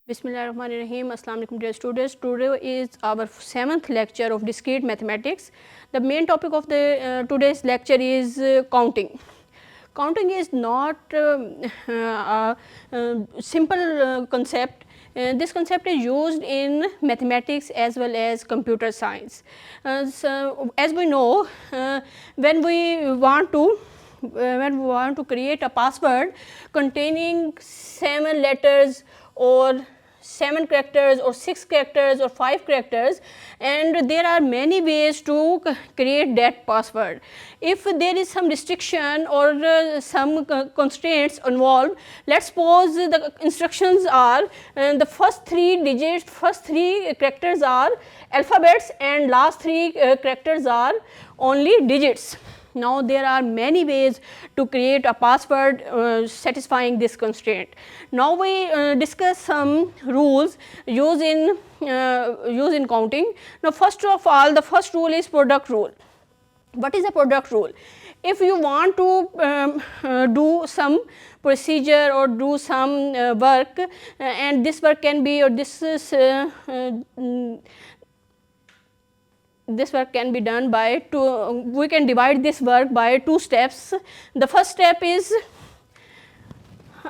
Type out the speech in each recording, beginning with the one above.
Bismillahirrahmanirrahim. Assalamu alaikum dear students. Today is our 7th lecture of discrete mathematics. The main topic of the today's lecture is counting. Counting is not a simple concept. This concept is used in mathematics as well as computer science. So as we know, when we want to create a password containing 7 letters or 7 characters or 6 characters or 5 characters, and there are many ways to create that password. If there is some restriction or some constraints involved, let's suppose the instructions are the first 3 characters are alphabets and last 3 characters are only digits. Now there are many ways to create a password satisfying this constraint. Now we discuss some rules used in counting. Now first of all, the first rule is product rule. What is a product rule? If you want to do some procedure or do some work, and this work can be, or this work can be done by we can divide this work by 2 steps. The first step is,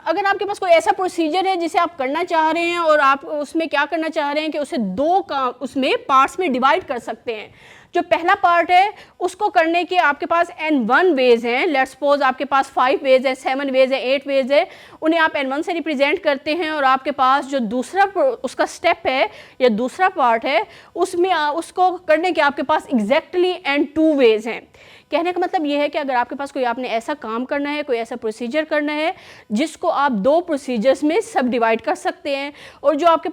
अगर आपके पास कोई ऐसा procedure है जिसे आप करना चाह रहे हैं और आप उसमें क्या करना चाह रहे हैं कि उसे उसमें पार्ट्स में डिवाइड कर सकते हैं. जो पहला पार्ट है उसको करने के आपके पास n1 वेज हैं. लेट्स सपोज आपके पास 5 वेज है, 7 वेज है, 8 वेज है, उन्हें आप n1 से रिप्रेजेंट करते हैं. और आपके पास जो दूसरा उसका स्टेप है या दूसरा पार्ट है उसमें उसको करने के आपके पास एग्जैक्टली n2 वेज हैं. कहने का मतलब ये है कि अगर आपके पास कोई आपने ऐसा काम करना है, कोई ऐसा प्रोसीजर करना है जिसको आप 2 प्रोसीजर्स में सब डिवाइड कर सकते हैं, और जो आपके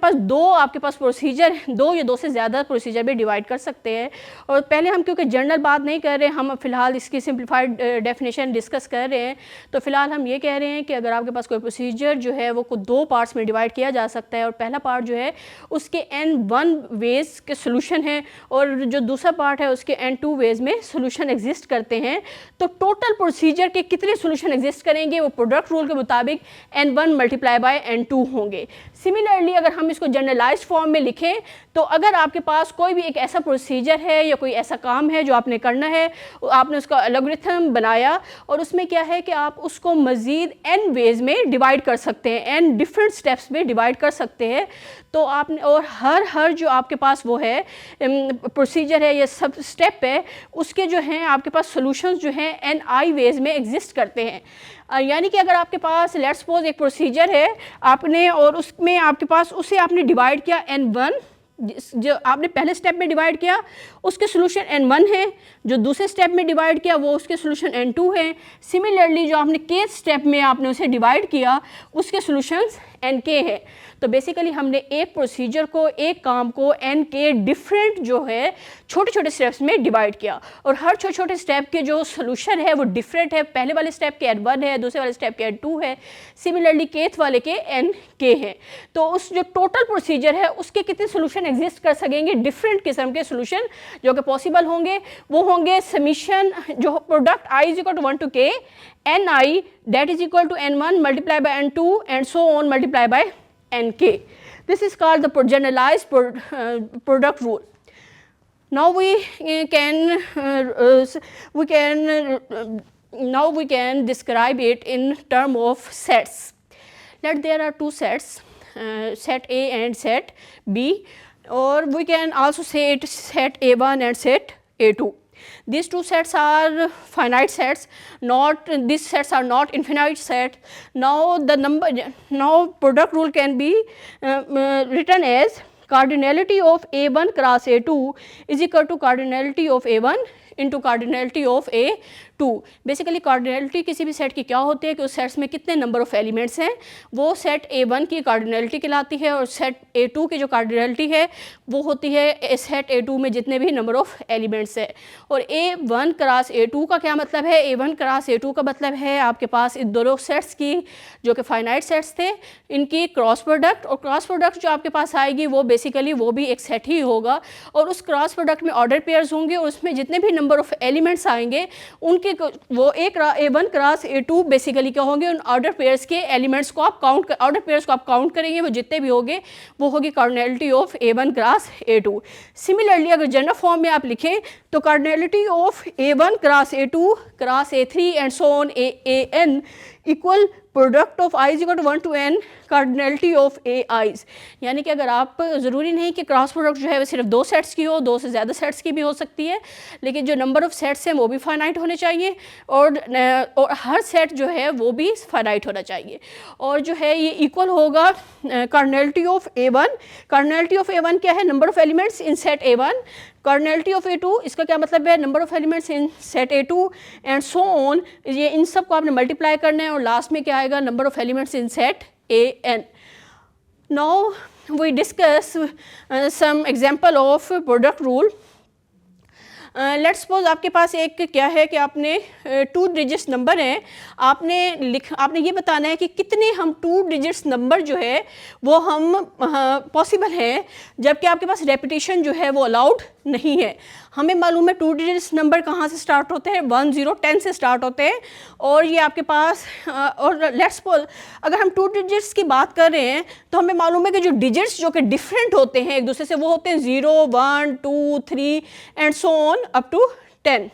पास प्रोसीजर 2 या 2 से ज़्यादा प्रोसीजर में डिवाइड कर सकते हैं. और पहले हम क्योंकि जनरल बात नहीं कर रहे हैं, हम फ़िलहाल इसकी सिंप्लीफाइड डेफिनेशन डिस्कस कर रहे हैं, तो फ़िलहाल हम ये कह रहे हैं कि अगर आपके पास कोई प्रोसीजर जो है वो 2 पार्ट्स में डिवाइड किया जा सकता है और पहला पार्ट जो है उसके n1 वेज के सोल्यूशन है और जो दूसरा पार्ट है उसके n2 वेज में सोल्यूशन एग्जिस्ट करते हैं, तो टोटल प्रोसीजर के कितने सॉल्यूशन एग्जिस्ट करेंगे वो प्रोडक्ट रूल के मुताबिक n1 मल्टीप्लाई बाय n2 होंगे. सिमिलरली अगर हम इसको जनरलाइज्ड फॉर्म में लिखें तो अगर आपके पास कोई भी एक ऐसा प्रोसीजर है या कोई ऐसा काम है जो आपने करना है, आपने उसका एल्गोरिथम बनाया और उसमें क्या है कि आप उसको मज़ीद n वेज में डिवाइड कर सकते हैं, n डिफरेंट स्टेप्स में डिवाइड कर सकते हैं. तो आपने और हर जो आपके पास वो है प्रोसीजर है या सब स्टेप है उसके जो हैं आपके पास सॉल्यूशंस जो हैं n वेज में एग्जिस्ट करते हैं. यानी कि अगर आपके पास लेट्स सपोज एक प्रोसीजर है आपने और उसमें आपके पास उसे आपने डिवाइड किया n1, जो आपने पहले स्टेप में डिवाइड किया उसके सोल्यूशन n1 है, जो दूसरे स्टेप में डिवाइड किया वो उसके सोल्यूशन n2 है. सिमिलरली जो आपने के स्टेप में आपने उसे डिवाइड किया उसके सोल्यूशंस nk है. तो बेसिकली हमने एक प्रोसीजर को, एक काम को nk डिफरेंट जो है छोटे छोटे स्टेप्स में डिवाइड किया और हर छोटे छोटे स्टेप के जो सोल्यूशन है वो डिफरेंट है. पहले वाले स्टेप के n1 है, दूसरे वाले स्टेप के n2 है, सिमिलरली केथ वाले के nk है. तो उस जो टोटल प्रोसीजर है उसके कितने सोल्यूशन एग्जिस्ट कर सकेंगे, डिफरेंट किस्म के सोल्यूशन जो कि पॉसिबल होंगे वो होंगे समीशन जो product i is equal to 1 to k ni that is equal to n1 multiplied by n2 and so on multiplied by nk. This is called the generalized product rule. Now we can describe it in term of sets. Let there are 2 sets, set A and set B, or we can also say it set A1 and set A2. These 2 sets are finite sets, these sets are not infinite sets. Now product rule can be written as cardinality of A1 cross A2 is equal to cardinality of A1 into cardinality of A2. Basically cardinality किसी भी set की क्या होती है कि उस sets में कितने नंबर ऑफ एलिमेंट्स हैं, वो सेट A1 की कार्डिनलिटी कहलाती है और सेट A2 की जो कार्डिनलिटी है वो होती है सेट A2 में जितने भी नंबर ऑफ एलिमेंट्स है. और A1 क्रॉस A2 का क्या मतलब है? A1 क्रॉस A2 का मतलब है आपके पास इन दोनों सेट्स की जो कि फाइनाइट सेट्स थे इनकी क्रॉस प्रोडक्ट, और क्रॉस प्रोडक्ट जो आपके पास आएगी वो बेसिकली वो भी एक सेट ही होगा और उस क्रॉस प्रोडक्ट में ऑर्डर पेयर्स होंगे और उसमें जितने भी नंबर ऑफ एलिमेंट्स आएंगे उनके वो A1 क्रॉस A2 बेसिकली क्या होंगे, उन ऑर्डर पेयर्स के एलिमेंट्स को आप ऑर्डर पेयर्स को आप काउंट करेंगे, वो जितने भी होंगे वो होगी cardinality of A1 cross A2। Similarly अगर जनरल फॉर्म में आप लिखें तो cardinality of A1 cross A2 cross A3 and so on AN equal product of i equal to 1 to n cardinality of AIs। यानी कि अगर आप ज़रूरी नहीं कि क्रॉस प्रोडक्ट जो है वो सिर्फ 2 सेट्स की हो, 2 से ज़्यादा सेट्स की भी हो सकती है, लेकिन जो नंबर ऑफ सेट्स हैं वो भी फाइनाइट होने चाहिए और हर सेट जो है वो भी फाइनाइट होना चाहिए। और जो है ये इक्वल होगा cardinality of A1। Cardinality of A1 क्या है, number of elements in set A1। Cardinality of A2 इसका क्या मतलब है, number of elements in set A2 and so on. ये इन सब को आपने मल्टीप्लाई करना है और लास्ट में क्या आएगा, number of elements in set AN। Now we discuss some example of product rule. Let's suppose आपके पास एक क्या है कि आपने 2 डिजिट्स नंबर हैं, आपने ये बताना है कि कितने हम 2 डिजिट्स नंबर जो है वो हम पॉसिबल हैं, जबकि आपके पास रेपिटेशन जो है वो अलाउड नहीं है। हमें मालूम है 2 डिजिट्स नंबर कहाँ से स्टार्ट होते हैं, 1 0 10 से स्टार्ट होते हैं और ये आपके पास और लेट्स सपोज अगर हम 2 डिजिट्स की बात कर रहे हैं तो हमें मालूम है कि जो डिजिट्स जो कि डिफरेंट होते हैं एक दूसरे से वो होते हैं 0 1 2 3 and so on up to 10।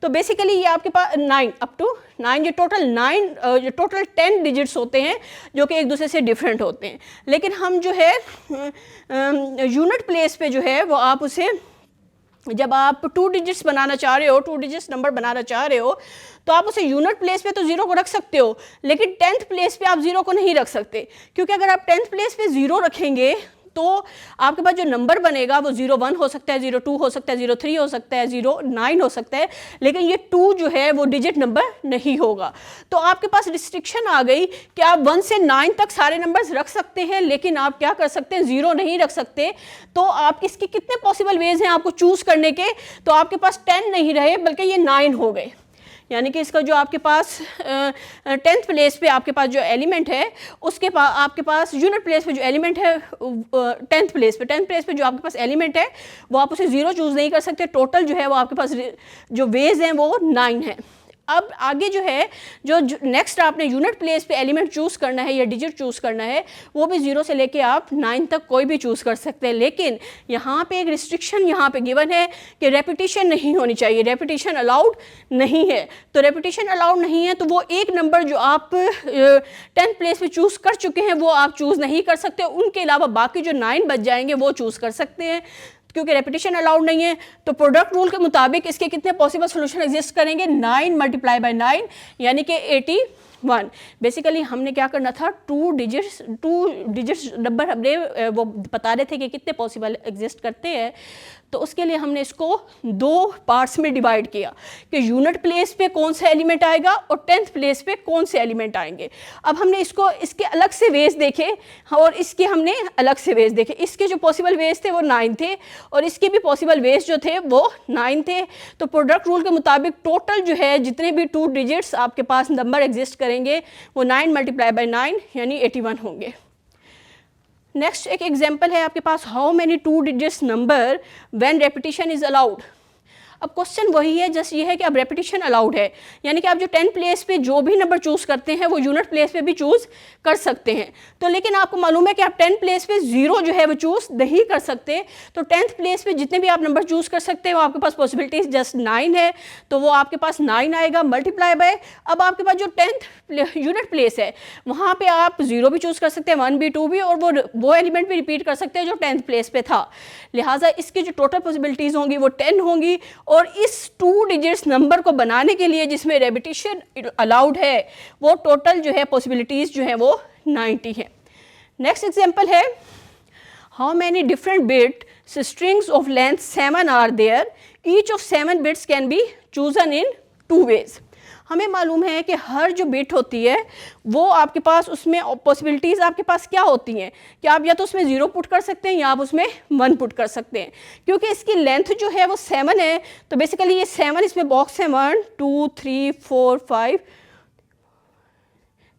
तो बेसिकली ये आपके पास 9 अप टू 9 ये टोटल 10 डिजिट्स होते हैं जो कि एक दूसरे से डिफरेंट होते हैं। लेकिन हम जो है यूनिट प्लेस पे जो है वो आप उसे जब आप 2 डिजिट्स बनाना चाह रहे हो, 2 डिजिट्स नंबर बनाना चाह रहे हो तो आप उसे यूनिट प्लेस पे तो 0 को रख सकते हो, लेकिन 10th प्लेस पे आप 0 को नहीं रख सकते, क्योंकि अगर आप 10th प्लेस पे 0 रखेंगे तो आपके पास जो नंबर बनेगा वो 01 हो सकता है, 02 हो सकता है, 03 हो सकता है, 09 हो सकता है, लेकिन ये 2 जो है वो डिजिट नंबर नहीं होगा। तो आपके पास रिस्ट्रिक्शन आ गई कि आप 1 से 9 तक सारे नंबर्स रख सकते हैं, लेकिन आप क्या कर सकते हैं, 0 नहीं रख सकते। तो आप इसके कितने पॉसिबल वेज हैं आपको चूज़ करने के, तो आपके पास 10 नहीं रहे बल्कि ये 9 हो गए। यानी कि इसका जो आपके पास 10th प्लेस पे आपके पास जो एलिमेंट है उसके पास आपके पास यूनिट प्लेस पे जो एलिमेंट है 10th प्लेस पे जो आपके पास एलिमेंट है वो आप उसे 0 चूज़ नहीं कर सकते। टोटल जो है वो आपके पास जो वेज हैं वो 9 है। अब आगे जो है जो नेक्स्ट आपने यूनिट प्लेस पे एलिमेंट चूज़ करना है या डिजिट चूज़ करना है वो भी 0 से लेके आप 9 तक कोई भी चूज़ कर सकते हैं, लेकिन यहाँ पे एक रिस्ट्रिक्शन यहाँ पे गिवन है कि रेपिटेशन नहीं होनी चाहिए, रेपिटेशन अलाउड नहीं है। तो रेपिटेशन अलाउड नहीं है तो वो एक नंबर जो आप 10th प्लेस पे चूज़ कर चुके हैं वो आप चूज़ नहीं कर सकते, उनके अलावा बाकी जो 9 बच जाएंगे वो चूज़ कर सकते हैं। क्योंकि रेपिटेशन अलाउड नहीं है तो प्रोडक्ट रूल के मुताबिक इसके कितने पॉसिबल सोल्यूशन एग्जिस्ट करेंगे, 9 मल्टीप्लाई बाय 9 यानी कि 81। बेसिकली हमने क्या करना था, 2 डिजिट्स नंबर हमने वो बता रहे थे कि कितने पॉसिबल एग्जिस्ट करते हैं, तो उसके लिए हमने इसको 2 पार्ट्स में डिवाइड किया कि यूनिट प्लेस पे कौन सा एलिमेंट आएगा और 10th प्लेस पे कौन से एलिमेंट आएंगे। अब हमने इसके अलग से वेज देखे और इसके हमने अलग से वेज देखे। इसके जो पॉसिबल वेज थे वो 9 थे और इसके भी पॉसिबल वेज जो थे वो 9 थे। तो प्रोडक्ट रूल के मुताबिक टोटल जो है जितने भी 2 डिजिट्स आपके पास नंबर एग्जिस्ट करेंगे वो 9 मल्टीप्लाई बाय 9 यानी 81 होंगे। नेक्स्ट एक एग्जाम्पल है आपके पास, how many 2 digits number when repetition is allowed. अब क्वेश्चन वही है, जस्ट ये है कि अब रेपिटेशन अलाउड है, यानी कि आप जो 10th प्लेस पे जो भी नंबर चूज़ करते हैं वो यूनिट प्लेस पे भी चूज़ कर सकते हैं। तो लेकिन आपको मालूम है कि आप 10th प्लेस पे 0 जो है वो चूज़ नहीं कर सकते। तो 10th प्लेस पे जितने भी आप नंबर चूज़ कर सकते हैं वो आपके पास पॉसिबिलिटीज जस्ट 9 है, तो वो आपके पास 9 आएगा मल्टीप्लाई बाय। अब आपके पास जो 10th यूनिट प्लेस है वहाँ पर आप 0 भी चूज़ कर सकते हैं, 1 भी 2 भी, और वो एलिमेंट भी रिपीट कर सकते हैं जो 10th प्लेस पे था। लिहाजा इसकी जो टोटल पॉसिबिलिटीज़ होंगी वो 10 होंगी और इस 2 डिजिट्स नंबर को बनाने के लिए जिसमें रेपिटेशन अलाउड है वो टोटल जो है पॉसिबिलिटीज़ जो है वो 90 है। नेक्स्ट एग्जांपल है, how many different bit strings of length 7 are there, each of 7 bits can be chosen in 2 ways. हमें मालूम है कि हर जो बिट होती है वो आपके पास उसमें पॉसिबिलिटीज़ आपके पास क्या होती हैं कि आप या तो उसमें 0 पुट कर सकते हैं या आप उसमें 1 पुट कर सकते हैं। क्योंकि इसकी लेंथ जो है वो 7 है तो बेसिकली ये 7 इसमें बॉक्स है 1 2 3 4 5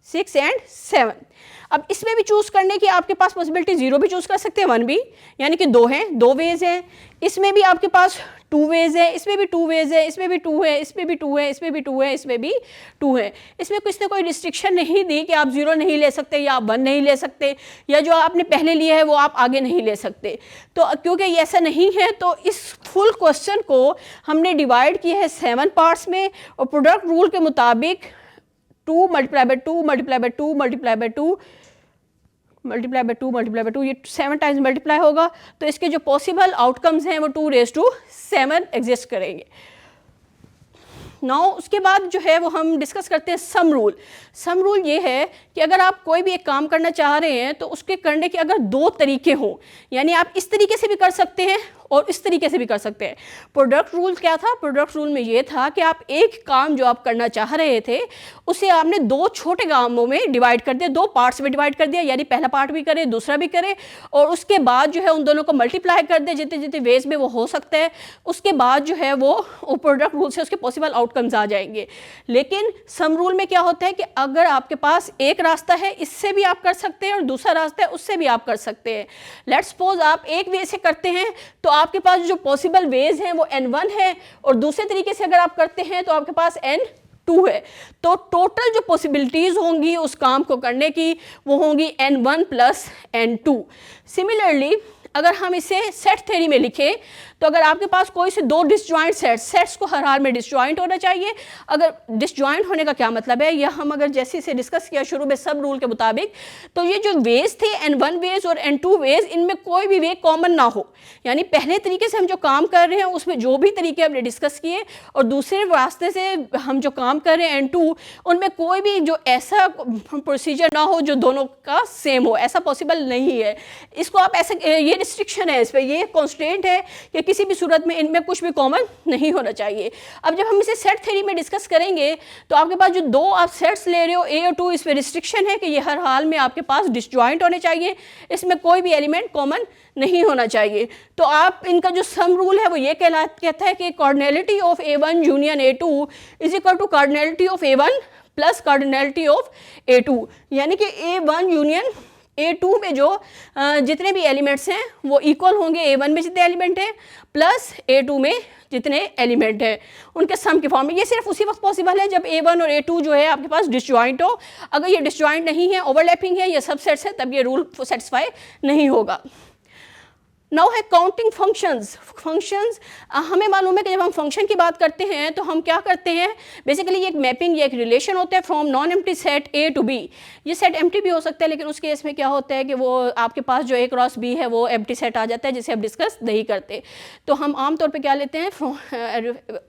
6 एंड 7। अब इसमें भी चूज़ करने की आपके पास पॉसिबिलिटी 0 भी चूज़ कर सकते हैं, 1 भी, यानी कि 2 हैं, 2 वेज हैं। इसमें भी आपके पास 2 वेज है, इसमें भी 2 वेज है, इसमें भी 2 है, इसमें भी 2 है, इसमें भी 2 है, इसमें भी 2 है। इसमें किसने कोई रिस्ट्रिक्शन नहीं दी कि आप 0 नहीं ले सकते या आप 1 नहीं ले सकते, या जो आपने पहले लिया है वो आप आगे नहीं ले सकते। तो क्योंकि ये ऐसा नहीं है, तो इस फुल क्वेश्चन को हमने डिवाइड किया है 7 पार्ट्स में, और प्रोडक्ट रूल के मुताबिक 2 multiply by 2 multiply by 2 multiply by 2 multiply by 2 multiply by 2, ये 7 टाइम्स मल्टीप्लाई होगा। तो इसके जो पॉसिबल आउटकम्स हैं वो 2⁻7 एग्जिस्ट करेंगे। नाउ उसके बाद जो है वो हम डिस्कस करते हैं सम रूल। सम रूल ये है कि अगर आप कोई भी एक काम करना चाह रहे हैं तो उसके करने के अगर 2 तरीके हों, यानी आप इस तरीके से भी कर सकते हैं और इस तरीके से भी कर सकते हैं। प्रोडक्ट रूल क्या था? प्रोडक्ट रूल में ये था कि आप एक काम जो आप करना चाह रहे थे उसे आपने 2 छोटे कामों में डिवाइड कर दिया, 2 पार्ट्स में डिवाइड कर दिया, यानी पहला पार्ट भी करे दूसरा भी करे, और उसके बाद जो है उन दोनों को मल्टीप्लाई कर दे जितने जितने वेज में वो हो सकता है। उसके बाद जो है वो प्रोडक्ट रूल से उसके पॉसिबल आउटकम्स आ जाएंगे। लेकिन सम रूल में क्या होता है कि अगर आपके पास एक रास्ता है इससे भी आप कर सकते हैं और दूसरा रास्ता है उससे भी आप कर सकते हैं। लेट्स सपोज आप एक वे से करते हैं तो आपके पास जो पॉसिबल वेज हैं वो n1 है, और दूसरे तरीके से अगर आप करते हैं तो आपके पास n2 है। तो टोटल जो पॉसिबिलिटीज़ होंगी उस काम को करने की वो होंगी n1 प्लस n2। सिमिलरली अगर हम इसे सेट थ्योरी में लिखें तो अगर आपके पास कोई से 2 डिसजॉइंट सेट्स को हर हाल में डिसजॉइंट होना चाहिए। अगर डिसजॉइंट होने का क्या मतलब है, यह हम अगर जैसे इसे डिस्कस किया शुरू में सब रूल के मुताबिक, तो ये जो वेज थे n1 वेज और n2 वेज, इनमें कोई भी वे कॉमन ना हो, यानी पहले तरीके से हम जो काम कर रहे हैं उसमें जो भी तरीके हमने डिस्कस किए और दूसरे रास्ते से हम जो काम कर रहे हैं n2, उनमें कोई भी जो ऐसा प्रोसीजर ना हो जो दोनों का सेम हो, ऐसा पॉसिबल नहीं है। इसको आप ऐसे, ये रिस्ट्रिक्शन है, इस पर ये कॉन्स्टेंट है कि किसी भी सूरत में इनमें कुछ भी कॉमन नहीं होना चाहिए। अब जब हम इसे सेट थ्योरी में डिस्कस करेंगे तो आपके पास जो 2 आप सेट्स ले रहे हो A और 2, इस पर रिस्ट्रिक्शन है कि ये हर हाल में आपके पास डिसजॉइंट होने चाहिए, इसमें कोई भी एलिमेंट कॉमन नहीं होना चाहिए। तो आप इनका जो सम रूल है वो ये कहता है कि cardinality of A1 union A2 is equal to cardinality of A1 plus cardinality of A2, यानी कि A1 यूनियन A2 में जो जितने भी एलिमेंट्स हैं वो इक्वल होंगे A1 में जितने एलिमेंट हैं प्लस A2 में जितने एलिमेंट हैं, उनके सम के फॉर्म में। ये सिर्फ उसी वक्त पॉसिबल है जब A1 और A2 जो है आपके पास डिसजॉइंट हो। अगर ये डिसजॉइंट नहीं है, ओवरलैपिंग है, ये सबसेट्स है, तब ये रूल सेटिस्फाई नहीं होगा। नाउ है काउंटिंग फंक्शंस। फंक्शंस हमें मालूम है कि जब हम फंक्शन की बात करते हैं तो हम क्या करते हैं, बेसिकली ये एक मैपिंग या एक रिलेशन होता है from non empty set A to B। ये सेट एम्प्टी भी हो सकता है, लेकिन उस केस में क्या होता है कि वो आपके पास जो A क्रॉस B है वो एम्प्टी सेट आ जाता है, जिसे हम डिस्कस नहीं करते। तो हम आमतौर पर क्या लेते हैं,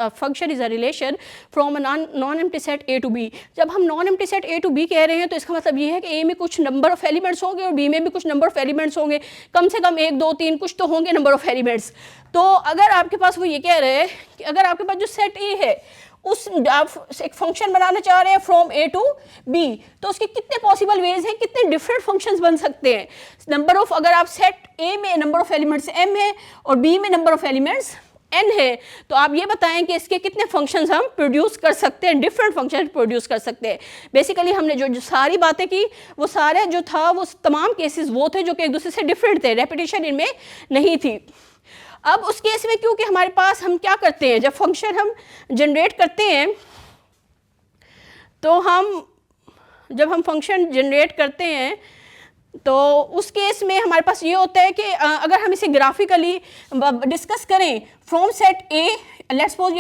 function is a relation from a non empty set A to B। जब हम non empty set A to B कह रहे हैं तो इसका मतलब ये है कि A में कुछ नंबर ऑफ एलिमेंट्स होंगे और B में भी कुछ नंबर ऑफ एलिमेंट्स होंगे, कम से कम 1 2 3 कुछ तो होंगे नंबर ऑफ एलिमेंट्स। तो अगर आपके पास वो ये कह रहे हैं कि अगर आपके पास जो सेट ए है उस आप एक फंक्शन बनाना चाह रहे हैं फ्रॉम ए टू बी, तो उसके कितने पॉसिबल वेज हैं, कितने डिफरेंट फंक्शंस बन सकते हैं। नंबर ऑफ, अगर आप सेट ए में नंबर ऑफ एलिमेंट्स m है और बी में नंबर ऑफ एलिमेंट्स n है, तो आप ये बताएं कि इसके कितने फंक्शंस हम प्रोड्यूस कर सकते हैं, डिफरेंट फंक्शन प्रोड्यूस कर सकते हैं। बेसिकली हमने जो सारी बातें की वो सारे जो था वो तमाम केसेस वो थे जो कि एक दूसरे से डिफरेंट थे, रेपिटेशन इनमें नहीं थी। अब उस केस में क्योंकि हमारे पास हम क्या करते हैं, जब फंक्शन हम जनरेट करते हैं तो जब हम फंक्शन जनरेट करते हैं तो उस केस में हमारे पास ये होता है कि अगर हम इसे ग्राफिकली डिस्कस करें from set A, let's suppose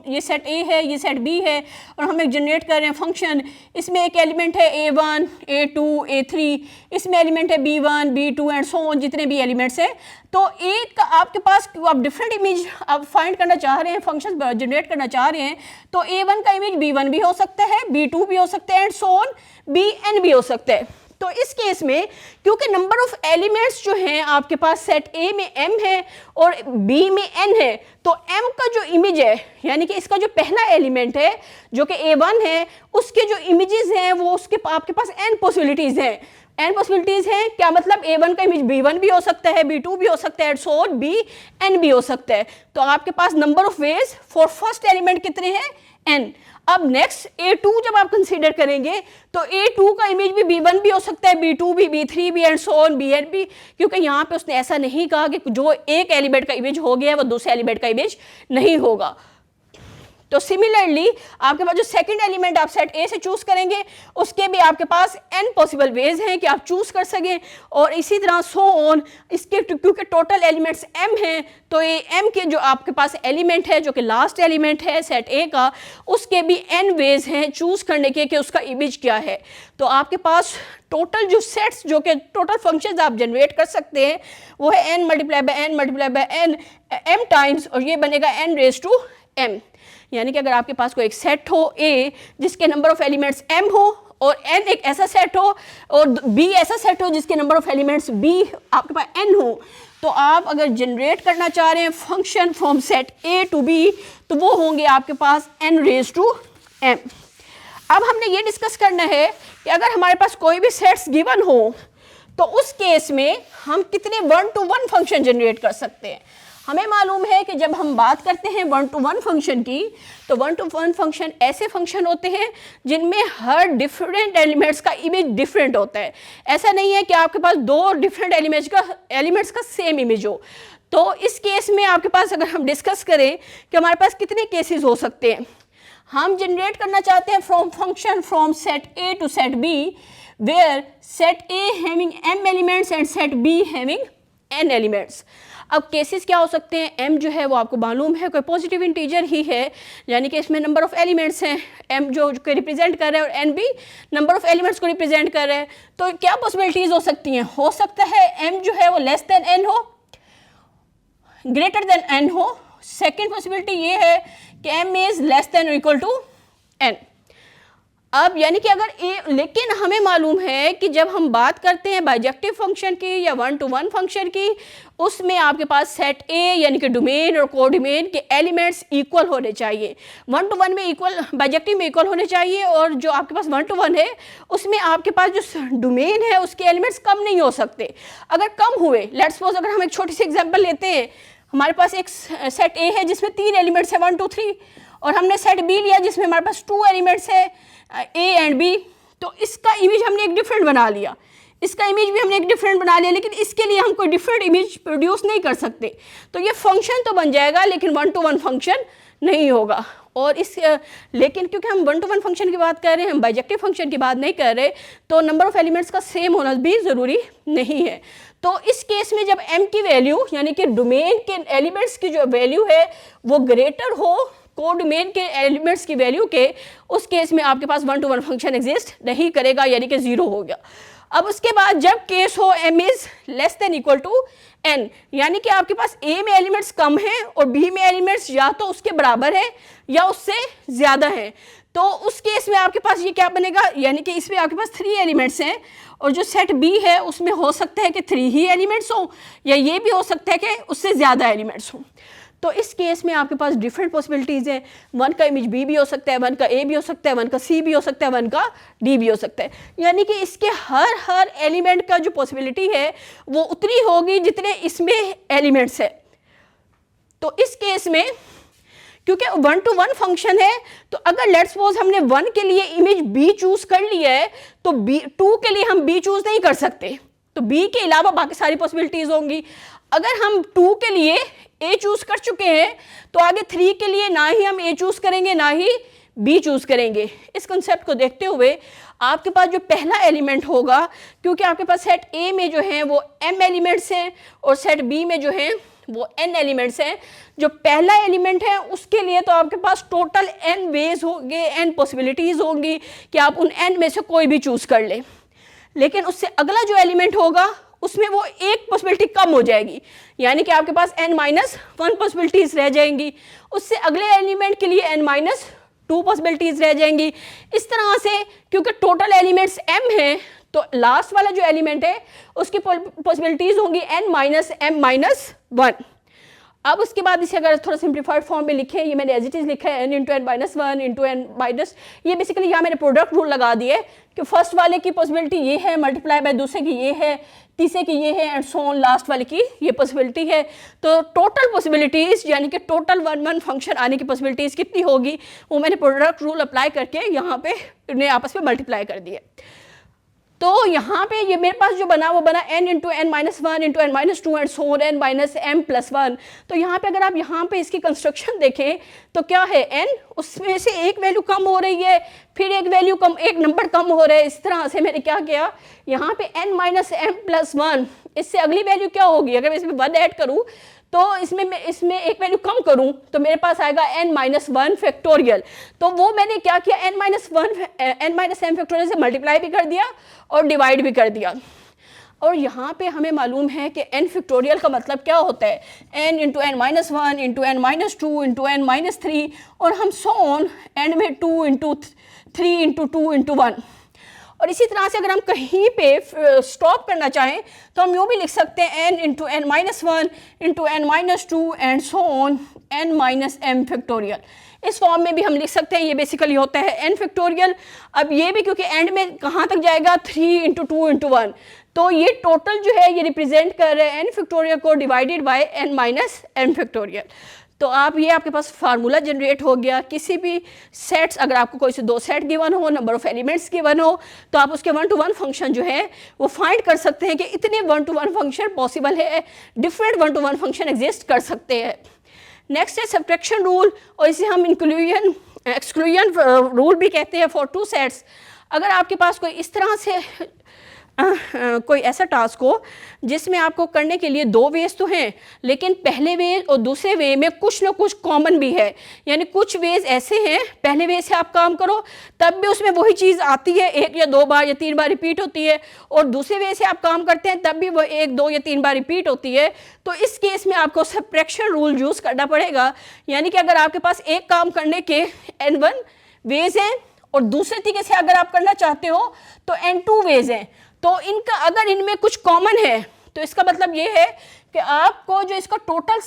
ये सेट ए है, ये सेट बी है और हम एक जनरेट कर रहे हैं फंक्शन, इसमें एक एलिमेंट है A1 A2 A3, इसमें एलिमेंट है B1 B2 and so on, जितने भी एलिमेंट्स हैं। तो एक आपके पास आप डिफरेंट इमेज आप फाइंड करना चाह रहे हैं, फंक्शन जनरेट करना चाह रहे हैं, तो A1 का इमेज B1 भी हो सकता है, B2 भी हो सकता है एंड सो ऑन Bn भी हो सकता है। तो इस केस में क्योंकि नंबर ऑफ एलिमेंट्स जो हैं आपके पास सेट A में m है और B में n है, तो m का जो इमेज है, यानी कि इसका जो पहला एलिमेंट है जो कि A1 है, उसके जो इमेजेस हैं वो उसके आपके पास n पॉसिबिलिटीज़ हैं। n पॉसिबिलिटीज़ हैं, क्या मतलब A1 का इमेज B1 भी हो सकता है, B2 भी हो सकता है, सो ऑन Bn भी हो सकता है। तो आपके पास number of ways for first element कितने हैं, n। अब नेक्स्ट A2 जब आप कंसीडर करेंगे तो A2 का इमेज भी B1 भी हो सकता है, B2 भी, B3 भी, एंड सो ऑन, Bn भी, क्योंकि यहाँ पे उसने ऐसा नहीं कहा कि जो एक एलिमेंट का इमेज हो गया है वो दूसरे एलिमेंट का इमेज नहीं होगा। तो सिमिलरली आपके पास जो सेकंड एलिमेंट आप सेट ए से चूज करेंगे उसके भी आपके पास n पॉसिबल वेज हैं कि आप चूज कर सकें, और इसी तरह सो ऑन, इसके क्योंकि टोटल एलिमेंट्स m हैं तो ये m के जो आपके पास एलिमेंट है जो कि लास्ट एलिमेंट है सेट ए का, उसके भी n वेज हैं चूज करने के कि उसका इमेज क्या है। तो आपके पास टोटल जो सेट्स जो कि टोटल फंक्शंस आप जनरेट कर सकते हैं वो है n multiply by n multiply by n m times, और ये बनेगा n रेज टू m। यानी कि अगर आपके पास कोई एक सेट हो A जिसके नंबर ऑफ एलिमेंट्स m हो और n एक ऐसा सेट हो और B ऐसा सेट हो जिसके नंबर ऑफ एलिमेंट्स B आपके पास n हो, तो आप अगर जनरेट करना चाह रहे हैं function from set A to B तो वो होंगे आपके पास n रेज टू m। अब हमने ये डिस्कस करना है कि अगर हमारे पास कोई भी सेट्स गिवन हो तो उस केस में हम कितने 1-to-1 फंक्शन जनरेट कर सकते हैं। हमें मालूम है कि जब हम बात करते हैं 1-to-1 फंक्शन की तो 1-to-1 फंक्शन ऐसे फंक्शन होते हैं जिनमें हर डिफरेंट एलिमेंट्स का इमेज डिफरेंट होता है। ऐसा नहीं है कि आपके पास दो डिफरेंट एलिमेंट्स का सेम इमेज हो। तो इस केस में आपके पास अगर हम डिस्कस करें कि हमारे पास कितने केसेस हो सकते हैं, हम जनरेट करना चाहते हैं from function from set A to set B where set A having m elements and set b having n elements. अब केसेस क्या हो सकते हैं, m जो है वो आपको मालूम है कोई पॉजिटिव इंटीजर ही है, यानी कि इसमें नंबर ऑफ एलिमेंट्स हैं, m जो रिप्रेजेंट कर रहा है और n भी नंबर ऑफ एलिमेंट्स को रिप्रेजेंट कर रहा है। तो क्या पॉसिबिलिटीज हो सकती हैं, हो सकता है m जो है वो लेस देन n हो, ग्रेटर देन n हो। सेकेंड पॉसिबिलिटी ये है कि m इज लेस देन और इक्वल टू n। अब यानी कि अगर लेकिन हमें मालूम है कि जब हम बात करते हैं बाइजेक्टिव फंक्शन की या 1-to-1 फंक्शन की, उसमें आपके पास सेट ए यानी कि डोमेन और कोडोमेन के एलिमेंट्स इक्वल होने चाहिए। 1-to-1 में इक्वल, बाइजेक्टिव में इक्वल होने चाहिए, और जो आपके पास 1-to-1 है उसमें आपके पास जो डोमेन है उसके एलिमेंट्स कम नहीं हो सकते। अगर कम हुए, लेट्स सपोज अगर हम एक छोटी सी एग्जाम्पल लेते हैं, हमारे पास एक सेट ए है जिसमें 3 एलिमेंट्स है 1 2 3, और हमने सेट बी लिया जिसमें हमारे पास 2 एलिमेंट्स है ए एंड बी, तो इसका इमेज हमने एक डिफरेंट बना लिया, इसका इमेज भी हमने एक डिफरेंट बना लिया, लेकिन इसके लिए हम कोई डिफरेंट इमेज प्रोड्यूस नहीं कर सकते। तो ये फंक्शन तो बन जाएगा लेकिन 1-to-1 फंक्शन नहीं होगा। और इस लेकिन क्योंकि हम 1-to-1 फंक्शन की बात कर रहे हैं, हम बाइजेक्टिव फंक्शन की बात नहीं कर रहे, तो नंबर ऑफ एलिमेंट्स का सेम होना भी ज़रूरी नहीं है। तो इस केस में जब m की वैल्यू यानी कि डोमेन के एलिमेंट्स की जो वैल्यू है वो ग्रेटर हो कोडोमेन के एलिमेंट्स की वैल्यू के, उस केस में आपके पास 1-to-1 फंक्शन एग्जिस्ट नहीं करेगा, यानी कि 0 हो गया। अब उसके बाद जब केस हो m is less than equal to n, यानी कि आपके पास a में एलिमेंट्स कम हैं और b में एलिमेंट्स या तो उसके बराबर है या उससे ज़्यादा है, तो उस केस में आपके पास ये क्या बनेगा, यानी कि इसमें आपके पास 3 एलिमेंट्स हैं और जो सेट b है उसमें हो सकता है कि 3 ही एलिमेंट्स हों, या ये भी हो सकता है कि उससे ज़्यादा एलिमेंट्स हों। तो इस केस में आपके पास डिफरेंट पॉसिबिलिटीज़ हैं, 1 का इमेज b भी हो सकता है, 1 का a भी हो सकता है, 1 का c भी हो सकता है, 1 का d भी हो सकता है, यानी कि इसके हर एलिमेंट का जो पॉसिबिलिटी है वो उतनी होगी जितने इसमें एलिमेंट्स है। तो इस केस में क्योंकि 1-to-1 फंक्शन है, तो अगर लेट्स सपोज हमने 1 के लिए इमेज b चूज कर लिया है तो 2 के लिए हम b चूज नहीं कर सकते, तो b के अलावा बाकी सारी पॉसिबिलिटीज़ होंगी। अगर हम 2 के लिए a चूज कर चुके हैं तो आगे 3 के लिए ना ही हम a चूज करेंगे ना ही b चूज करेंगे। इस कंसेप्ट को देखते हुए आपके पास जो पहला एलिमेंट होगा, क्योंकि आपके पास सेट a में जो है वो m एलिमेंट्स हैं और सेट b में जो है वो n एलिमेंट्स हैं, जो पहला एलिमेंट है उसके लिए तो आपके पास टोटल n वेज होंगे, n पॉसिबिलिटीज़ होंगी कि आप उन n में से कोई भी चूज़ कर लें। लेकिन उससे अगला जो एलिमेंट होगा उसमें वो एक पॉसिबिलिटी कम हो जाएगी, यानी कि आपके पास n-1 पॉसिबिलिटीज़ रह जाएंगी, उससे अगले एलिमेंट के लिए n-2 पॉसिबिलिटीज़ रह जाएंगी। इस तरह से क्योंकि टोटल एलिमेंट्स m हैं तो लास्ट वाला जो एलिमेंट है उसकी पॉसिबिलिटीज़ होंगी n-m-1। अब उसके बाद इसे अगर थोड़ा सिंप्लीफाइड फॉर्म में लिखें, ये मैंने एज इट इज़ लिखा है n × n-1 × n-, ये बेसिकली यहाँ मैंने प्रोडक्ट रूल लगा दिए कि फर्स्ट वाले की पॉसिबिलिटी ये है मल्टीप्लाई बाय दूसरे की ये है, तीसरे की ये है एंड सो ऑन, लास्ट वाले की ये पॉसिबिलिटी है। तो टोटल पॉसिबिलिटीज़ यानी कि टोटल वन फंक्शन आने की पॉसिबिलिटीज़ कितनी होगी, वो मैंने प्रोडक्ट रूल अप्लाई करके यहाँ पे उन्हें आपस में मल्टीप्लाई कर दिया। तो यहाँ पे ये मेरे पास जो बना वो बना n into n minus one into n minus two and so on n minus m plus one. तो यहाँ पे अगर आप यहाँ पे इसकी कंस्ट्रक्शन देखें तो क्या है n, उसमें से एक वैल्यू कम हो रही है, फिर एक वैल्यू कम, एक नंबर कम हो रहा है। इस तरह से मैंने क्या किया, यहाँ पे n minus m plus one, इससे अगली वैल्यू क्या होगी, अगर मैं इसमें वन ऐड करूँ तो इसमें एक वैल्यू कम करूं तो मेरे पास आएगा n माइनस वन फैक्टोरियल। तो वो मैंने क्या किया, n माइनस m फैक्टोरियल से मल्टीप्लाई भी कर दिया और डिवाइड भी कर दिया। और यहाँ पे हमें मालूम है कि n फैक्टोरियल का मतलब क्या होता है, n into n minus one into n minus two into n minus three, और हम सो ऑन एंड में 2 इंटू 3 इंटू 2 इंटू 1। और इसी तरह से अगर हम कहीं पे स्टॉप करना चाहें तो हम यूँ भी लिख सकते हैं n into n minus one into n minus two and so on n minus m factorial. इस फॉर्म में भी हम लिख सकते हैं, ये बेसिकली होता है n फैक्टोरियल। अब ये भी क्योंकि एंड में कहाँ तक जाएगा, 3 इंटू 2 इंटू 1, तो ये टोटल जो है ये रिप्रेजेंट कर रहे हैं n फैक्टोरियल को divided by n minus m factorial. तो आप ये आपके पास फार्मूला जनरेट हो गया। किसी भी सेट्स, अगर आपको कोई से दो सेट गिवन हो, नंबर ऑफ एलिमेंट्स गिवन हो, तो आप उसके 1 to 1 फंक्शन जो है वो फाइंड कर सकते हैं कि इतने 1 to 1 फंक्शन पॉसिबल है, डिफरेंट 1 to 1 फंक्शन एग्जिस्ट कर सकते हैं। नेक्स्ट है सब्ट्रैक्शन रूल, और इसे हम इंक्लूजन एक्सक्लूजन रूल भी कहते हैं फॉर टू सेट्स। अगर आपके पास कोई इस तरह से कोई ऐसा टास्क हो जिसमें आपको करने के लिए दो वेज तो हैं, लेकिन पहले वे और दूसरे वे में कुछ ना कुछ कॉमन भी है, यानी कुछ वेज ऐसे हैं पहले वे से आप काम करो तब भी उसमें वही चीज़ आती है, एक या दो बार या तीन बार रिपीट होती है, और दूसरे वे से आप काम करते हैं तब भी वो एक दो या तीन बार रिपीट होती है। तो इस केस में आपको सब्ट्रैक्शन रूल यूज़ करना पड़ेगा, यानी कि अगर आपके पास एक काम करने के n1 वेज हैं और दूसरे तरीके से अगर आप करना चाहते हो तो n2 वेज हैं, तो इनका अगर इनमें कुछ कॉमन है तो इसका मतलब ये है कि आपको जो इसका टोटल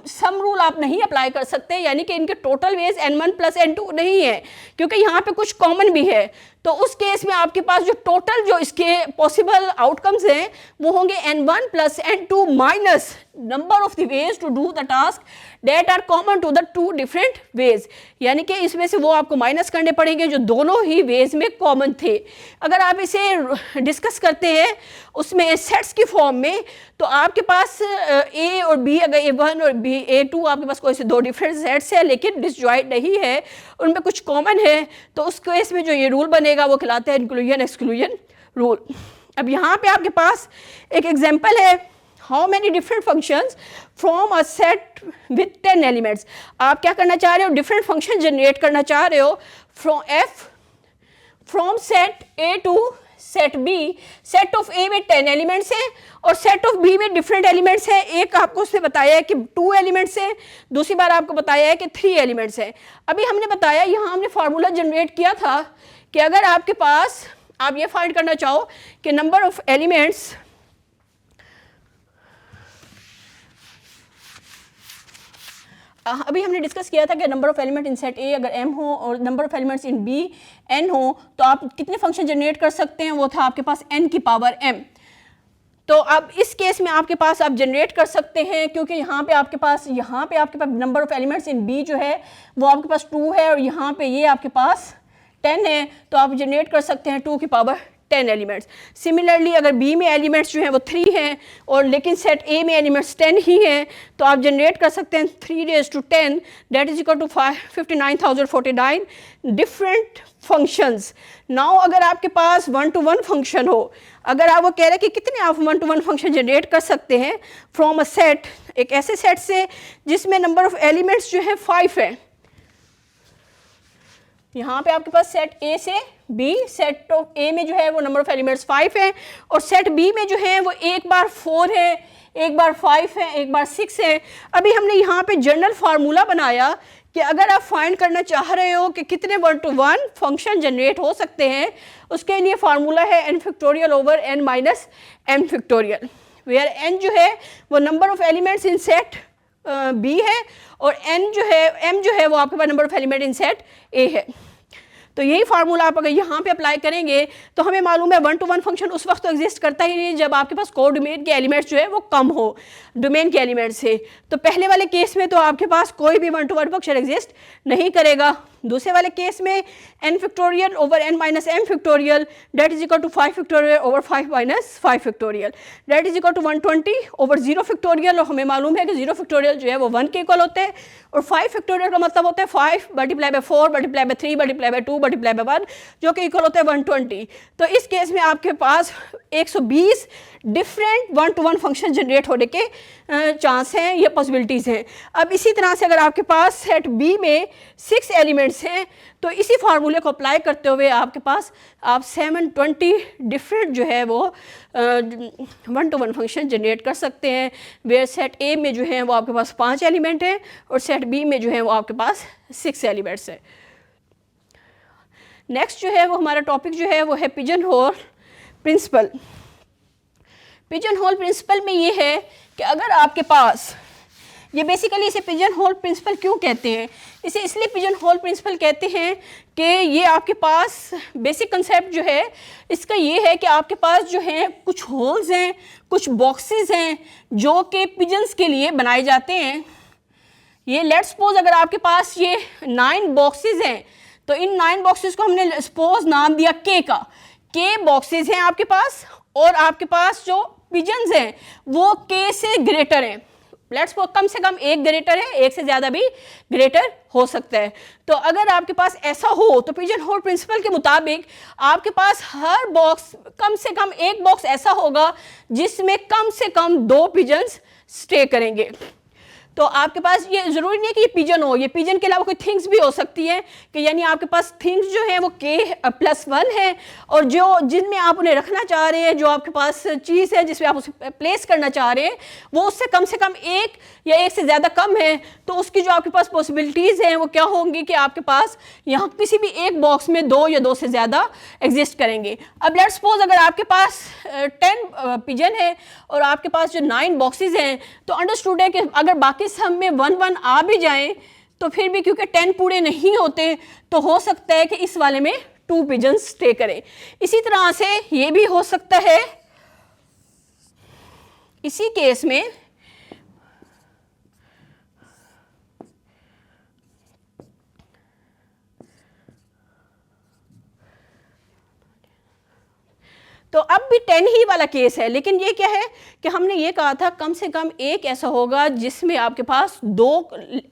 सम रूल आप नहीं अप्लाई कर सकते, यानी कि इनके total veg n1 plus n2 नहीं है, क्योंकि यहाँ पे कुछ कॉमन भी है। तो उस केस में आपके पास जो टोटल जो इसके पॉसिबल आउटकम्स हैं वो होंगे n1 plus n2 minus number of the ways to do the task that are common to the two different ways, यानी कि इसमें से वो आपको माइनस करने पड़ेंगे जो दोनों ही वेज में कॉमन थे। अगर आप इसे डिस्कस करते हैं उसमें सेट्स की फॉर्म में, तो आपके पास ए और बी, अगर A1 और बी A2 आपके पास कोई से दो डिफरेंट सेट्स है लेकिन डिसजॉइंट नहीं है, उनमें कुछ कॉमन है, तो उस केस में जो ये रूल बनेगा वो कहलाता है इंक्लूजन एक्सक्लूजन रूल। अब यहाँ पे आपके पास एक एग्जांपल है, how many different functions from a set with 10 elements. आप क्या करना चाह रहे हो, डिफरेंट फंक्शन जनरेट करना चाह रहे हो from set A to set B। Set of A में 10 एलिमेंट्स हैं और सेट ऑफ B में डिफरेंट एलिमेंट्स हैं। एक आपको उसने बताया है कि 2 एलिमेंट्स हैं, दूसरी बार आपको बताया है कि 3 एलिमेंट्स हैं। अभी हमने बताया, यहाँ हमने फार्मूला जनरेट किया था कि अगर आपके पास, आप ये फाइंड करना चाहो कि नंबर ऑफ एलिमेंट्स अभी हमने डिस्कस किया था कि number of element in set ए अगर m हो और number of elements in b n हो तो आप कितने फंक्शन जनरेट कर सकते हैं, वो था आपके पास n की पावर m। तो अब इस केस में आपके पास आप जनरेट कर सकते हैं, क्योंकि यहाँ पे आपके पास number of elements in b जो है वो आपके पास 2 है और यहाँ पे ये आपके पास 10 है, तो आप जनरेट कर सकते हैं 2 की पावर 10 एलिमेंट्स। सिमिलरली अगर B में एलिमेंट्स जो हैं वो 3 हैं और लेकिन सेट A में एलिमेंट्स 10 ही हैं, तो आप जनरेट कर सकते हैं 3 raised to 10 that is equal to 59,049 different functions. Now अगर आपके पास 1 to 1 फंक्शन हो, अगर आप वो कह रहे हैं कि कितने आप 1 to 1 फंक्शन जनरेट कर सकते हैं फ्रॉम अ सेट, एक ऐसे सेट से जिसमें नंबर ऑफ एलिमेंट्स जो है 5 है। यहाँ पे आपके पास सेट A से B, सेट ऑफ A में जो है वो नंबर ऑफ एलिमेंट्स 5 है और सेट B में जो है वो एक बार 4 है, एक बार 5 है, एक बार 6 है। अभी हमने यहाँ पे जनरल फार्मूला बनाया कि अगर आप फाइंड करना चाह रहे हो कि कितने 1 to 1 फंक्शन जनरेट हो सकते हैं, उसके लिए फार्मूला है n factorial over n minus m factorial, where n जो है वो number of elements in set B है और m जो है वो आपके पास number of element in set A है। तो यही फार्मूला आप अगर यहाँ पे अप्लाई करेंगे तो हमें मालूम है 1 to 1 फंक्शन उस वक्त तो एग्जिस्ट करता ही नहीं जब आपके पास को डोमेन के एलिमेंट्स जो है वो कम हो डोमेन के एलिमेंट से। तो पहले वाले केस में तो आपके पास कोई भी 1 to 1 फंक्शन एग्जिस्ट नहीं करेगा। दूसरे वाले केस में n factorial over n minus m factorial that is equal to 5 factorial over 5 minus 5 factorial that is equal to 120 over 0 factorial. और हमें मालूम है कि 0 फैक्टोरियल जो है वो 1 के इक्वल होते हैं और 5 फैक्टोरियल का मतलब होता है 5 multiply by 4 multiply by 3 multiply by 2 multiply by 1 जो कि इक्वल होता है 120। तो इस केस में आपके पास 120 डिफरेंट 1 to 1 फंक्शन जनरेट होने के चांस हैं या पॉसिबिलिटीज़ हैं। अब इसी तरह से अगर आपके पास सेट बी में 6 एलिमेंट्स हैं तो इसी फार्मूले को अप्लाई करते हुए आपके पास आप 720 डिफरेंट जो है वो 1 to 1 फंक्शन जनरेट कर सकते हैं। वेयर सेट ए में जो है वो आपके पास 5 एलिमेंट हैं और सेट बी में जो है वो आपके पास 6 एलिमेंट्स हैं। नेक्स्ट जो है वो हमारा टॉपिक जो है वो है pigeon hole principle. Pigeon hole principle में ये है कि अगर आपके पास ये बेसिकली इसे पिजन होल प्रिंसिपल क्यों कहते हैं, इसे इसलिए पिजन होल प्रिंसिपल कहते हैं कि ये आपके पास बेसिक कंसेप्ट जो है इसका ये है कि आपके पास जो है कुछ होल्स हैं कुछ बॉक्सेस हैं जो कि पिजन्स के लिए बनाए जाते हैं। ये लेट्स सपोज अगर आपके पास ये 9 बॉक्सेस हैं तो इन 9 बॉक्सेस को हमने सपोज नाम दिया के बॉक्सेस हैं आपके पास और आपके पास जो पिजन्स हैं वो के से ग्रेटर हैं। लेट्स सपोज कम से कम एक ग्रेटर है, एक से ज़्यादा भी ग्रेटर हो सकता है। तो अगर आपके पास ऐसा हो तो पिजन होल प्रिंसिपल के मुताबिक आपके पास हर बॉक्स कम से कम एक बॉक्स ऐसा होगा जिसमें कम से कम 2 पिजन्स स्टे करेंगे। तो आपके पास ये ज़रूरी नहीं है कि ये पिजन हो, ये पिजन के अलावा कोई थिंग्स भी हो सकती है कि यानी आपके पास थिंग्स जो है वो k+1 है और जो जिनमें आप उन्हें रखना चाह रहे हैं जो आपके पास चीज़ है जिसमें आप उसे प्लेस करना चाह रहे हैं वो उससे कम से कम एक या एक से ज़्यादा कम है। तो उसकी जो आपके पास पॉसिबिलिटीज़ हैं वो क्या होंगी कि आपके पास यहाँ किसी भी एक बॉक्स में 2 या 2 से ज़्यादा एग्जिस्ट करेंगे। अब लेट्स सपोज अगर आपके पास 10 पिजन है और आपके पास जो 9 बॉक्सेस हैं तो अंडरस्टूड है कि अगर बाकी सब में 1-1 आ भी जाएं तो फिर भी क्योंकि 10 पूरे नहीं होते तो हो सकता है कि इस वाले में 2 पिजन्स स्टे करें। इसी तरह से ये भी हो सकता है इसी केस में तो अब भी 10 ही वाला केस है लेकिन ये क्या है कि हमने ये कहा था कम से कम एक ऐसा होगा जिसमें आपके पास 2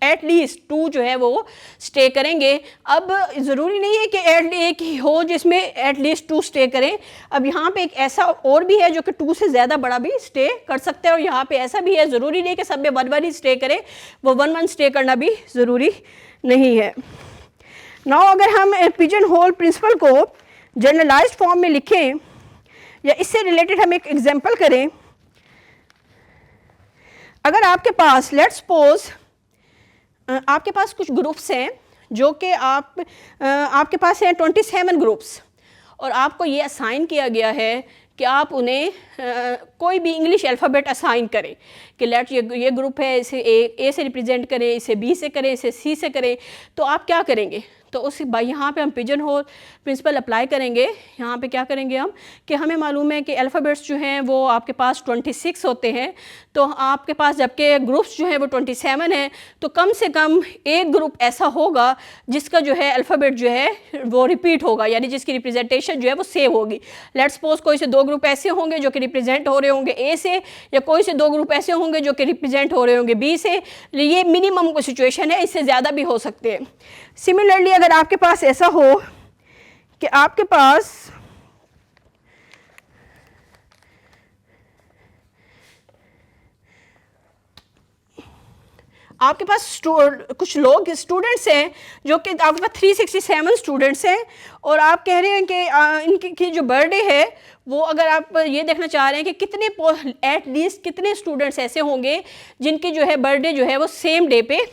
एटलीस्ट 2 जो है वो स्टे करेंगे। अब ज़रूरी नहीं है कि एक ही हो जिसमें एटलीस्ट 2 स्टे करें। अब यहाँ पे एक ऐसा और भी है जो कि 2 से ज़्यादा बड़ा भी स्टे कर सकते हैं और यहाँ पे ऐसा भी है ज़रूरी नहीं कि सब में 1-1 ही स्टे करें, वो 1-1 स्टे करना भी ज़रूरी नहीं है। नाउ अगर हम पिजन होल प्रिंसिपल को जनरलाइज्ड फॉर्म में लिखें या इससे रिलेटेड हम एक एग्जांपल करें। अगर आपके पास लेट्स सपोज आपके पास कुछ ग्रुप्स हैं जो कि आपके पास हैं 27 ग्रुप्स और आपको ये असाइन किया गया है कि आप उन्हें कोई भी इंग्लिश अल्फ़ाबेट असाइन करें कि लेट्स ये ग्रुप है, इसे ए से रिप्रेजेंट करें, इसे बी से करें, इसे सी से करें। तो आप क्या करेंगे तो उस यहाँ पे हम पिजन होल प्रिंसिपल अप्लाई करेंगे। यहाँ पे क्या करेंगे हम कि हमें मालूम है कि अल्फ़ाबेट्स जो हैं वो आपके पास 26 होते हैं तो आपके पास जबकि ग्रुप्स जो हैं वो 27 हैं तो कम से कम एक ग्रुप ऐसा होगा जिसका जो है अल्फ़ाबेट जो है वो रिपीट होगा यानी जिसकी रिप्रेजेंटेशन जो है वो सेम होगी। लेट्स सपोज कोई से 2 ग्रुप ऐसे होंगे जो कि रिप्रेजेंट हो रहे होंगे ए से या कोई से 2 ग्रुप ऐसे होंगे जो कि रिप्रेजेंट हो रहे होंगे बी से। ये मिनिमम कोई सिचुएशन है, इससे ज़्यादा भी हो सकते हैं। सिमिलरली अगर आपके पास ऐसा हो कि आपके पास कुछ लोग स्टूडेंट्स हैं जो कि आपके पास 367 स्टूडेंट्स हैं और आप कह रहे हैं कि इनकी जो बर्थडे है वो अगर आप ये देखना चाह रहे हैं कि कितने एटलीस्ट कितने स्टूडेंट्स ऐसे होंगे जिनकी जो है बर्थडे जो है वो सेम डे पे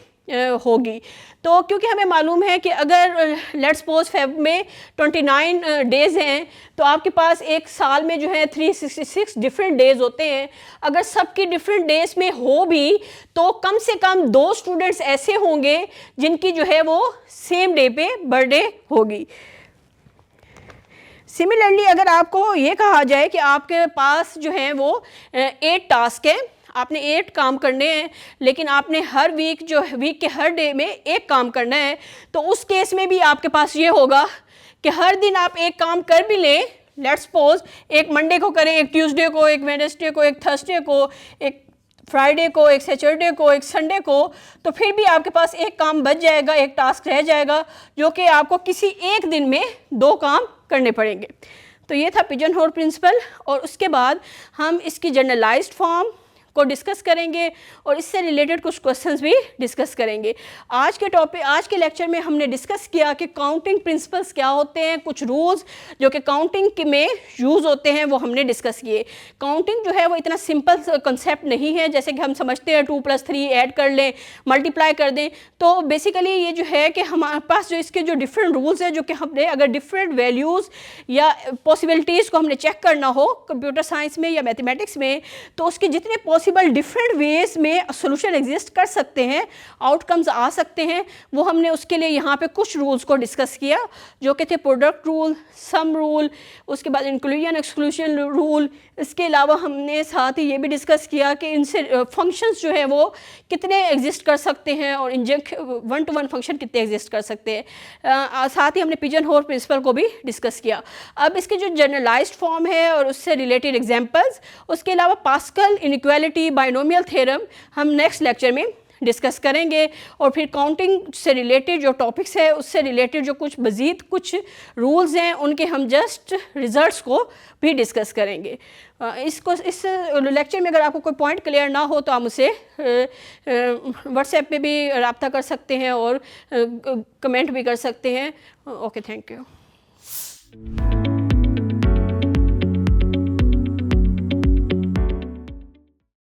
होगी। तो क्योंकि हमें मालूम है कि अगर लेट्स सपोज फेब में 29 डेज़ हैं तो आपके पास एक साल में जो है 366 डिफरेंट डेज़ होते हैं। अगर सबकी डिफरेंट डेज़ में हो भी तो कम से कम 2 स्टूडेंट्स ऐसे होंगे जिनकी जो है वो सेम डे पे बर्थडे होगी। सिमिलरली अगर आपको ये कहा जाए कि आपके पास जो है वो 8 टास्क है, आपने 8 काम करने हैं, लेकिन आपने हर वीक के हर डे में एक काम करना है, तो उस केस में भी आपके पास ये होगा कि हर दिन आप एक काम कर भी लें, लेट्स सपोज एक मंडे को करें, एक ट्यूसडे को, एक वेडनेसडे को, एक थर्सडे को, एक फ्राइडे को, एक सैटरडे को, एक संडे को, तो फिर भी आपके पास एक काम बच जाएगा, एक टास्क रह जाएगा, जो कि आपको किसी एक दिन में 2 काम करने पड़ेंगे। तो ये था पिजन होल प्रिंसिपल, और उसके बाद हम इसकी जनरलाइज्ड फॉर्म को डिस्कस करेंगे और इससे रिलेटेड कुछ क्वेश्चंस भी डिस्कस करेंगे। आज के लेक्चर में हमने डिस्कस किया कि काउंटिंग प्रिंसिपल्स क्या होते हैं, कुछ रूल्स जो कि काउंटिंग में यूज़ होते हैं वो हमने डिस्कस किए। काउंटिंग जो है वो इतना सिंपल कंसेप्ट नहीं है जैसे कि हम समझते हैं 2 + 3 ऐड कर लें, मल्टीप्लाई कर दें। तो बेसिकली ये जो है कि हमारे पास जो इसके जो डिफरेंट रूल्स हैं, जो कि हमने अगर डिफरेंट वैल्यूज़ या पॉसिबिलिटीज़ को हमने चेक करना हो कंप्यूटर साइंस में या मैथमेटिक्स में, तो उसके जितने पॉसिबल डिफरेंट वेज में सोल्यूशन एग्जिस्ट कर सकते हैं, आउटकम्स आ सकते हैं, वो हमने उसके लिए यहाँ पे कुछ रूल्स को डिस्कस किया, जो कि थे प्रोडक्ट रूल, सम रूल, उसके बाद इंक्लूजन एक्सक्लूजन रूल। इसके अलावा हमने साथ ही ये भी डिस्कस किया कि इनसे फंक्शंस जो है वो कितने एग्जिस्ट कर सकते हैं और वन टू वन फंक्शन कितने एग्जिस्ट कर सकते हैं। साथ ही हमने पिजन होल प्रिंसिपल को भी डिस्कस किया। अब इसकी जो जनरलाइज्ड फॉर्म है और उससे रिलेटेड एग्जांपल्स, उसके अलावा पास्कल इनइक्वालिटी, बाइनोमियल थ्योरम हम नेक्स्ट लेक्चर में डिस्कस करेंगे, और फिर काउंटिंग से रिलेटेड जो टॉपिक्स है उससे रिलेटेड जो कुछ मज़ीद कुछ रूल्स हैं उनके हम जस्ट रिजल्ट्स को भी डिस्कस करेंगे। इस लेक्चर में अगर आपको कोई पॉइंट क्लियर ना हो तो आप मुझसे व्हाट्सएप पे भी रब्ता कर सकते हैं और कमेंट भी कर सकते हैं। Okay, thank you.